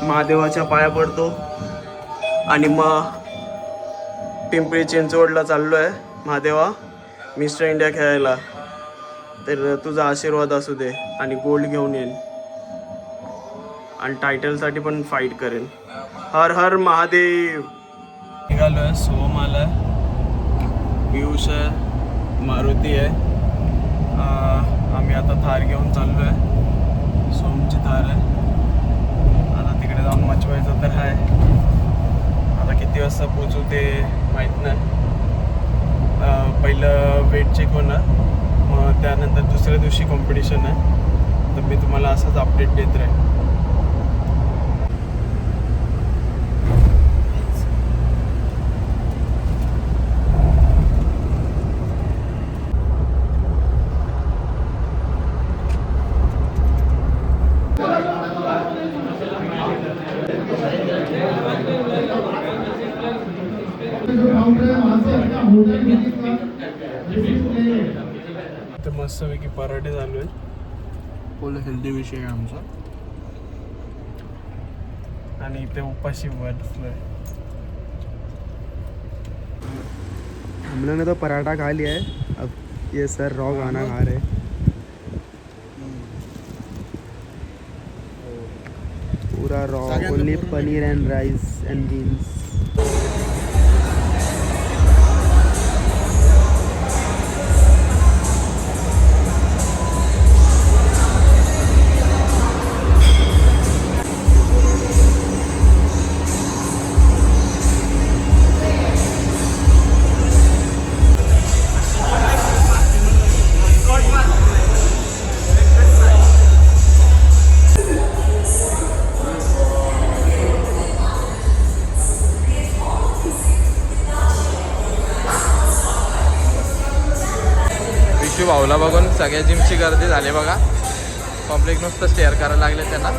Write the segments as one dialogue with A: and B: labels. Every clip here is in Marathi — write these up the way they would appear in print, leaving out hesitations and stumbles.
A: महादेवाच्या पाया पडतो आणि मग पिंपरी चिंचवडला चाललो आहे महादेवा मिस्टर इंडिया खेळायला. तर तुझा आशीर्वाद असू दे आणि गोल्ड घेऊन येईन आणि टायटलसाठी पण फाईट करेन. हर हर महादेव. निघालो आहे. सोम आला आहे, पियुष आहे, मारुती आहे. आम्ही आता थार घेऊन चाललो आहे. सोमची थार आहे. आता तिकडे जाऊन मचवायचं तर आहे. आता किती वाजता पोचू ते माहीत नाही. पहिलं वेट चेक होणार, मग त्यानंतर दुसऱ्या दिवशी कॉम्पिटिशन आहे. तर मी तुम्हाला असंच अपडेट देत राहील. तर मस्तपैकी पराठे चालू आहेत. फुल हेल्दी विषय आहे आमचा. आणि इथे उपाशी बसलोय.
B: हम लोग ने तो पराठा खा लिया है. अब ये सर रॉ खाना खा रहे. पूरा raw, only paneer end rice end beans.
C: Vishu भाऊला बघून सगळ्या जिमची गर्दी झाली बघा. पब्लिक नुसतं शेअर करायला लागले त्यांना.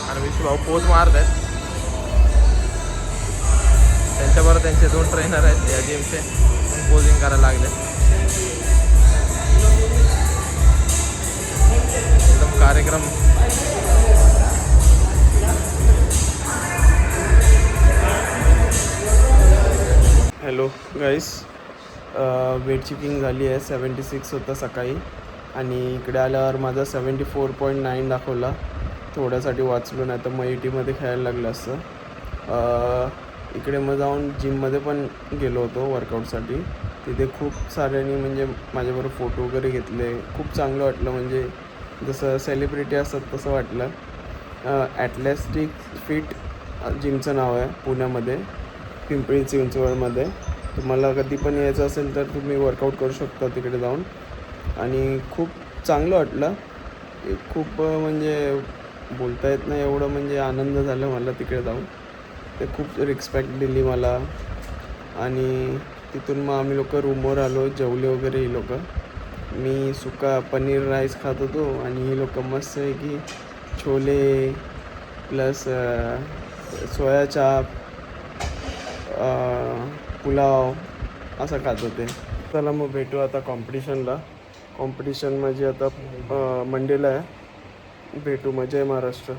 C: आणि विशू भाऊ पोज मारत आहेत. त्यांच्याबरोबर त्यांचे 2 ट्रेनर आहेत या जिमचे, पोजिंग करायला लागले. एकदम कार्यक्रम.
A: हॅलो गाईस, वेट चेकिंग झाली आहे. 76 होतं सकाळी आणि इकडे आल्यावर माझा 74.9 दाखवला. थोड्यासाठी वाचलो, नाही तर मग 80मध्ये खेळायला लागलं असतं. इकडे मग जाऊन जिममध्ये पण गेलो होतो वर्कआउटसाठी. तिथे खूप साऱ्यांनी म्हणजे माझ्याबरोबर फोटो वगैरे घेतले. खूप चांगलं वाटलं, म्हणजे जसं सेलिब्रिटी असतात तसं वाटलं. ॲटलेस्टिक फिट जिमचं नाव आहे पुण्यामध्ये, पिंपरी चिंचवडमध्ये. तुम्हाला कधी पण यायचं असेल तर तुम्ही वर्कआउट करू शकता तिकडे जाऊन. आणि खूप चांगलं वाटलं. खूप म्हणजे बोलता येत नाही एवढं म्हणजे आनंद झाला मला तिकडे जाऊन. ते खूप रिस्पेक्ट दिली मला. आणि तिथून मग आम्ही लोक रूमवर आलो, जेवले वगैरे. ही लोक, मी सुका पनीर राईस खात होतो आणि ही लोक मस्त आहे की छोले प्लस सोया चाप, पुलाव असं खात होते. चला मग भेटू आता कॉम्पिटिशनला. कॉम्पिटिशन म्हणजे आता मंडेला आहे. भेटू. मजा आहे महाराष्ट्र.